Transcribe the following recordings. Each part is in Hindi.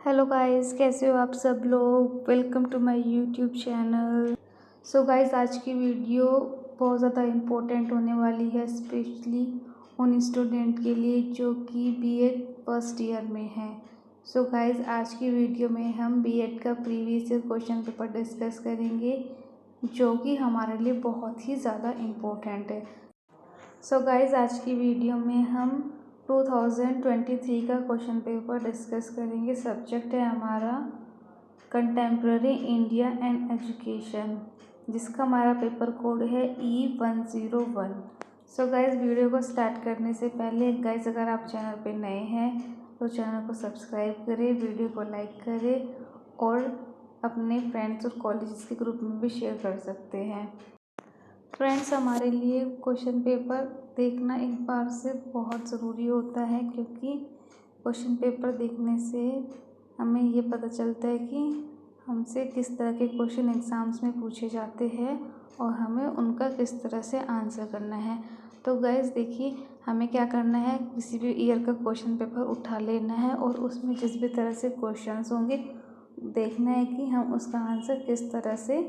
हेलो गाइस, कैसे हो आप सब लोग। Welcome to my YouTube channel. So guys, आज की वीडियो बहुत ज़्यादा इम्पोर्टेंट होने वाली है, स्पेशली उन स्टूडेंट के लिए जो कि बीएड फर्स्ट ईयर में हैं। सो गाइस, आज की वीडियो में हम बीएड का previous year question paper discuss करेंगे जो कि हमारे लिए बहुत ही ज़्यादा इम्पोर्टेंट है। सो गाइस, आज की वीडियो में हम 2023 का क्वेश्चन पेपर डिस्कस करेंगे। सब्जेक्ट है हमारा कंटेम्प्रेरी इंडिया एंड एजुकेशन, जिसका हमारा पेपर कोड है E101। सो गाइस, वीडियो को स्टार्ट करने से पहले गाइस, अगर आप चैनल पे नए हैं तो चैनल को सब्सक्राइब करें, वीडियो को लाइक करें और अपने फ्रेंड्स और कॉलेज के ग्रुप में भी शेयर कर सकते हैं। फ्रेंड्स, हमारे लिए क्वेश्चन पेपर देखना एक बार से बहुत ज़रूरी होता है, क्योंकि क्वेश्चन पेपर देखने से हमें ये पता चलता है कि हमसे किस तरह के क्वेश्चन एग्ज़ाम्स में पूछे जाते हैं और हमें उनका किस तरह से आंसर करना है। तो गाइस देखिए, हमें क्या करना है, किसी भी ईयर का क्वेश्चन पेपर उठा लेना है और उसमें जिस भी तरह से क्वेश्चंस होंगे देखना है कि हम उसका आंसर किस तरह से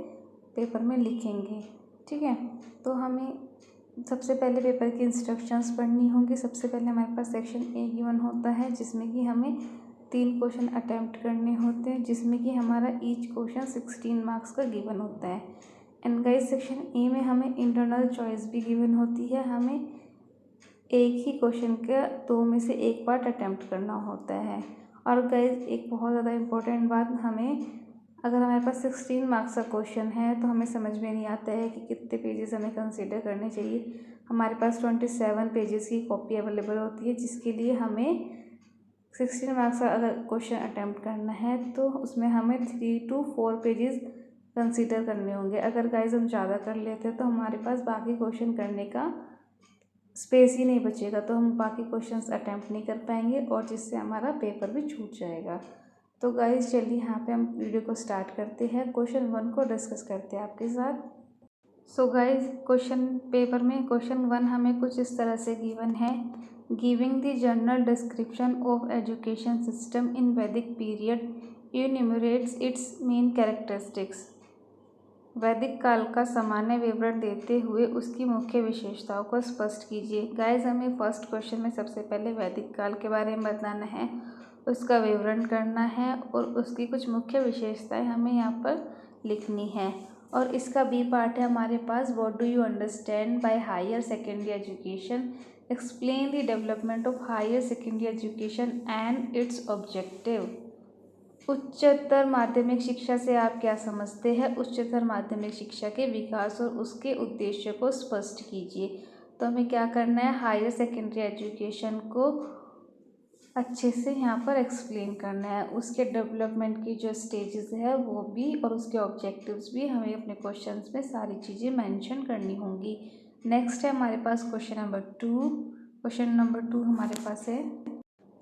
पेपर में लिखेंगे। ठीक है, तो हमें सबसे पहले पेपर की इंस्ट्रक्शंस पढ़नी होंगी। सबसे पहले हमारे पास सेक्शन ए गिवन होता है, जिसमें कि हमें 3 क्वेश्चन अटैम्प्ट करने होते हैं, जिसमें कि हमारा ईच क्वेश्चन 16 मार्क्स का गिवन होता है। एंड गाइस, सेक्शन ए में हमें इंटरनल चॉइस भी गिवन होती है। हमें एक ही क्वेश्चन का 2 में से 1 पार्ट अटैम्प्ट करना होता है। और गाइस, एक बहुत ज़्यादा इम्पोर्टेंट बात, हमें अगर हमारे पास 16 मार्क्स का क्वेश्चन है तो हमें समझ में नहीं आता है कि कितने पेजेस हमें कंसीडर करने चाहिए। हमारे पास 27 पेजेस की कॉपी अवेलेबल होती है, जिसके लिए हमें 16 मार्क्स का अगर क्वेश्चन अटैम्प्ट करना है तो उसमें हमें 3 to 4 पेजेस कंसीडर करने होंगे। अगर गाइस हम ज़्यादा कर लेते हैं तो हमारे पास बाकी क्वेश्चन करने का स्पेस ही नहीं बचेगा, तो हम बाकी क्वेश्चंस अटैम्प्ट नहीं कर पाएंगे और जिससे हमारा पेपर भी छूट जाएगा। तो गाइस चलिए, यहाँ पे हम वीडियो को स्टार्ट करते हैं। क्वेश्चन 1 को डिस्कस करते हैं आपके साथ। सो गाइस, क्वेश्चन पेपर में क्वेश्चन 1 हमें कुछ इस तरह से गिवन है। Giving the general description of education system in वैदिक पीरियड इन्यूमरेट्स इट्स मेन कैरेक्टरिस्टिक्स। वैदिक काल का सामान्य विवरण देते हुए उसकी मुख्य विशेषताओं को स्पष्ट कीजिए। गाइस, हमें फर्स्ट क्वेश्चन में सबसे पहले वैदिक काल के बारे में बताना है, उसका विवरण करना है और उसकी कुछ मुख्य विशेषताएं हमें यहाँ पर लिखनी है। और इसका बी पार्ट है हमारे पास, what do you understand by higher secondary education, explain the development of higher secondary education and its objective. उच्चतर माध्यमिक शिक्षा से आप क्या समझते हैं, उच्चतर माध्यमिक शिक्षा के विकास और उसके उद्देश्य को स्पष्ट कीजिए। तो हमें क्या करना है, हायर सेकेंडरी एजुकेशन को अच्छे से यहाँ पर एक्सप्लेन करना है, उसके डेवलपमेंट की जो स्टेजेस है वो भी और उसके ऑब्जेक्टिव्स भी हमें अपने क्वेश्चंस में सारी चीज़ें मेंशन करनी होंगी। नेक्स्ट है हमारे पास क्वेश्चन नंबर 2। क्वेश्चन नंबर 2 हमारे पास है,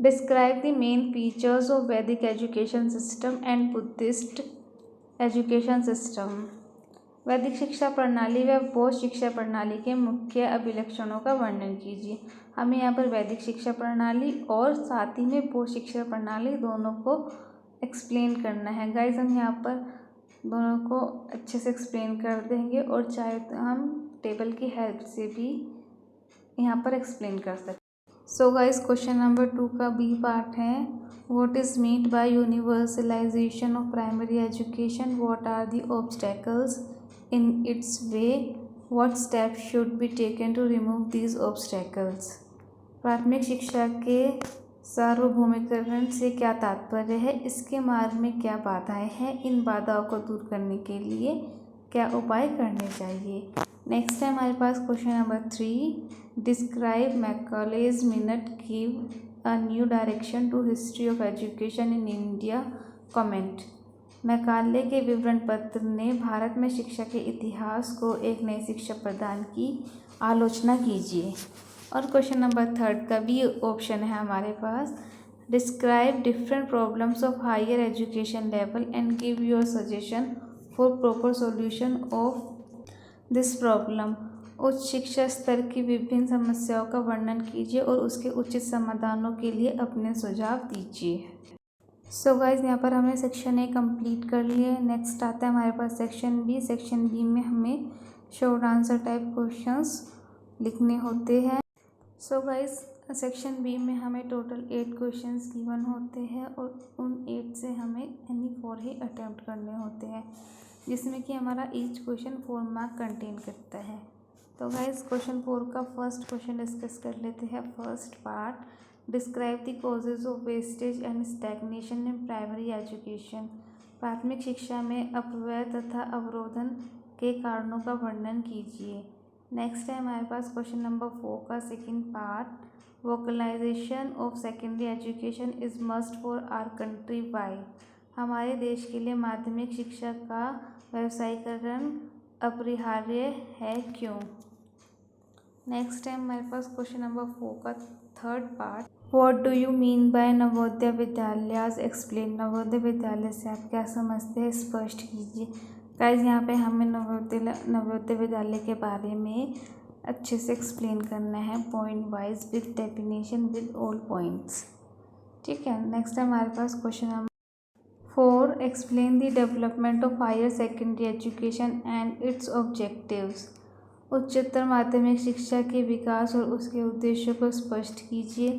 describe the main features of Vedic education system and Buddhist education system. वैदिक शिक्षा प्रणाली व बौद्ध शिक्षा प्रणाली के मुख्य अभिलक्षणों का वर्णन कीजिए। हमें यहाँ पर वैदिक शिक्षा प्रणाली और साथ ही में बौद्ध शिक्षा प्रणाली दोनों को एक्सप्लेन करना है। गाइज, हम यहाँ पर दोनों को अच्छे से एक्सप्लेन कर देंगे और चाहे तो हम टेबल की हेल्प से भी यहाँ पर एक्सप्लेन कर सकते हैं। सो गाइस, क्वेश्चन नंबर 2 का बी पार्ट है, what is meant by universalisation of primary education, what are the obstacles in its way, what steps should be taken to remove these obstacles. प्राथमिक शिक्षा के सार्वभौमिकरण से क्या तात्पर्य है, इसके मार्ग में क्या बाधाएं हैं, इन बाधाओं को दूर करने के लिए क्या उपाय करने चाहिए। नेक्स्ट है हमारे पास question number 3, describe Macaulay's minute give a new direction to history of education in India, comment. Macaulay के विवरण पत्र ने भारत में शिक्षा के इतिहास को एक नई शिक्षा प्रदान की, आलोचना कीजिए। और क्वेश्चन नंबर 3 का भी ऑप्शन है हमारे पास, describe different problems of higher education level and give your suggestion for proper solution of this problem. उच्च शिक्षा स्तर की विभिन्न समस्याओं का वर्णन कीजिए और उसके उचित समाधानों के लिए अपने सुझाव दीजिए। सो गाइज यहाँ पर हमने सेक्शन ए कंप्लीट कर लिया है। नेक्स्ट आता है हमारे पास सेक्शन बी। सेक्शन बी में हमें शॉर्ट आंसर टाइप क्वेश्चंस लिखने होते हैं। सो गाइज सेक्शन बी में हमें टोटल 8 क्वेश्चंस गिवन होते हैं और उन 8 से हमें एनी 4 ही अटैम्प्ट करने होते हैं, जिसमें कि हमारा ईच क्वेश्चन 4 मार्क कंटेन करता है। तो गाइज क्वेश्चन 4 का फर्स्ट क्वेश्चन डिस्कस कर लेते हैं। First part, describe the causes of wastage and stagnation in primary education. प्राथमिक शिक्षा में अपव्यय तथा अवरोधन के कारणों का वर्णन कीजिए। नेक्स्ट है हमारे पास क्वेश्चन नंबर 4 का second part, vocalisation of secondary education is must for our country why. हमारे देश के लिए माध्यमिक शिक्षा का व्यवसायीकरण अपरिहार्य है, क्यों। नेक्स्ट है हमारे पास क्वेश्चन नंबर 4 का third part, what do you mean by Navodaya Vidyalaya, explain. Navodaya Vidyalaya से आप क्या समझते हैं, स्पष्ट कीजिए। गाइस यहाँ पे हमें नवोदय विद्यालय के बारे में अच्छे से एक्सप्लेन करना है, point wise with definition with all points, ठीक है। नेक्स्ट है हमारे पास question number 4, explain the development of higher secondary education and its objectives. उच्चतर माध्यमिक शिक्षा के विकास और उसके उद्देश्यों को स्पष्ट कीजिए।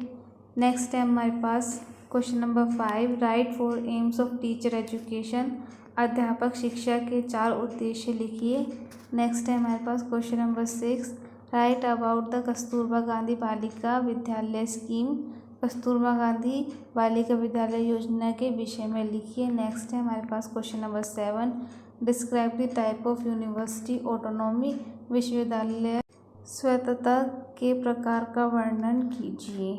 नेक्स्ट है हमारे पास question number 5, write 4 aims of teacher education. अध्यापक शिक्षा के 4 उद्देश्य लिखिए। नेक्स्ट है हमारे पास question number 6, write about the Kasturba Gandhi Balika Vidyalaya scheme. Kasturba Gandhi Balika विद्यालय योजना के विषय में लिखिए। नेक्स्ट है हमारे पास question number 7, describe the type of university autonomy. विश्वविद्यालय स्वायत्तता के प्रकार का वर्णन कीजिए।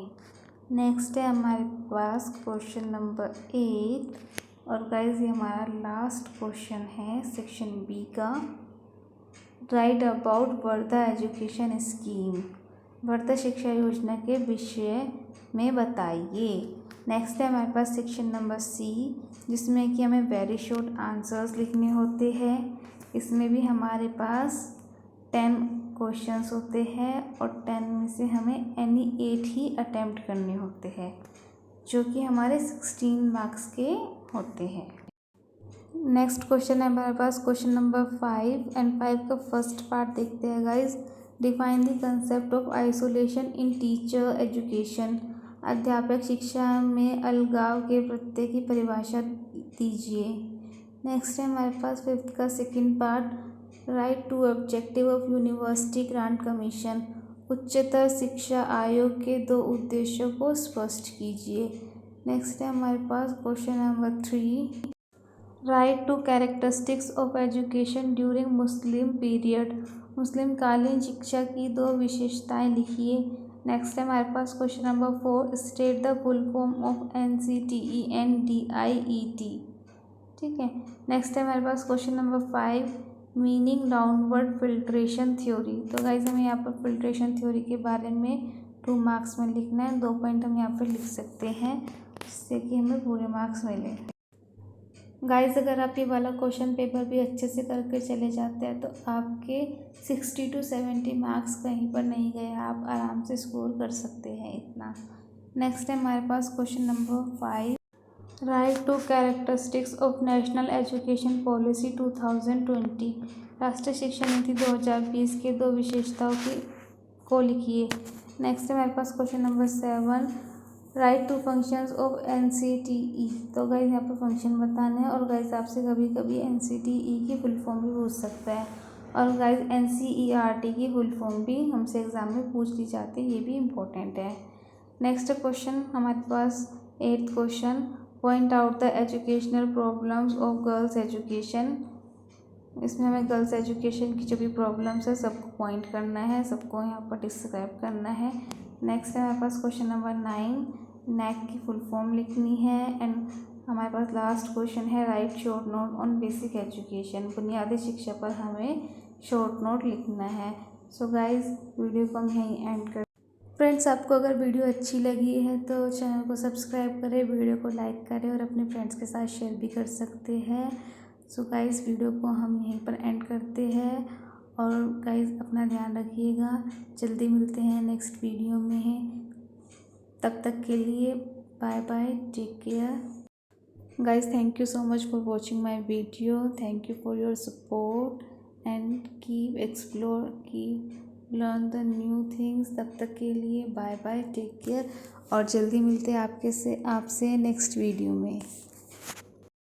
नेक्स्ट है हमारे पास क्वेश्चन नंबर 8 और गाइज ये हमारा लास्ट क्वेश्चन है सेक्शन बी का, right about Wardha education scheme. Wardha शिक्षा योजना के विषय में बताइए। नेक्स्ट है हमारे पास सेक्शन नंबर सी, जिसमें कि हमें वेरी शॉर्ट आंसर्स लिखने होते हैं। इसमें भी हमारे पास 10 क्वेश्चंस होते हैं और 10 में से हमें एनी 8 ही अटैम्प्ट करने होते हैं, जो कि हमारे 16 मार्क्स के होते हैं। नेक्स्ट क्वेश्चन है हमारे पास क्वेश्चन नंबर 5 एंड 5 का फर्स्ट पार्ट देखते हैं guys. Define the concept of isolation in teacher education. अध्यापक शिक्षा में अलगाव के प्रत्यय की परिभाषा दीजिए। नेक्स्ट है हमारे पास 5th का second part, write to objective of University Grant Commission. उच्चतर शिक्षा आयोग के 2 उद्देश्यों को स्पष्ट कीजिए। नेक्स्ट है हमारे पास question number 3, write two characteristics of education during Muslim period. Muslim कालीन शिक्षा की 2 विशेषताएं लिखिए। नेक्स्ट है हमारे पास question number 4, state the full form of NCTE and DIET, ठीक है। नेक्स्ट है हमारे पास question number 5, meaning downward filtration theory. तो गाइज हमें यहाँ पर फिल्ट्रेशन थ्योरी के बारे में 2 मार्क्स में लिखना है। 2 पॉइंट हम यहाँ पर लिख सकते हैं, जिससे कि हमें पूरे मार्क्स मिले। गाइज अगर आप ये वाला क्वेश्चन पेपर भी अच्छे से करके चले जाते हैं तो आपके 60 to 70 मार्क्स कहीं पर नहीं गए, आप आराम से स्कोर कर सकते हैं इतना। नेक्स्ट है हमारे पास question number 5, write two characteristics of national education policy 2020। राष्ट्रीय शिक्षा नीति 2020 के 2 विशेषताओं को लिखिए। नेक्स्ट है हमारे पास question number 7, write two functions of NCTE। तो गाइज यहाँ पर फंक्शन बताना है और गाइज आपसे कभी कभी NCTE की फुल फॉर्म भी पूछ सकता है और गाइज NCERT की फुल फॉर्म भी हमसे एग्जाम में पूछ ली जाती है, ये भी इम्पोर्टेंट है। नेक्स्ट क्वेश्चन हमारे पास 8th question, point out the educational problems of girls education. इसमें हमें गर्ल्स एजुकेशन की जो भी प्रॉब्लम्स है सबको पॉइंट करना है, सबको यहाँ पर डिस्क्राइब करना है। नेक्स्ट है हमारे पास क्वेश्चन नंबर 9, नैक की फुल फॉर्म लिखनी है। एंड हमारे पास लास्ट क्वेश्चन है, right short note on basic education. बुनियादी शिक्षा पर हमें शॉर्ट नोट लिखना है। सो गाइज वीडियो को हम यहीं एंड कर। फ्रेंड्स आपको अगर वीडियो अच्छी लगी है तो चैनल को सब्सक्राइब करें, वीडियो को लाइक करें और अपने फ्रेंड्स के साथ शेयर भी कर सकते हैं। सो गाइज वीडियो को हम यहीं पर एंड करते हैं और गाइज अपना ध्यान रखिएगा। जल्दी मिलते हैं नेक्स्ट वीडियो में, तब तक के लिए bye bye, take care. Guys, thank you so much for watching my video. Thank you for your support and keep explore, keep learn the new things. तब तक के लिए बाय बाय, टेक केयर और जल्दी मिलते हैं आपसे नेक्स्ट वीडियो में।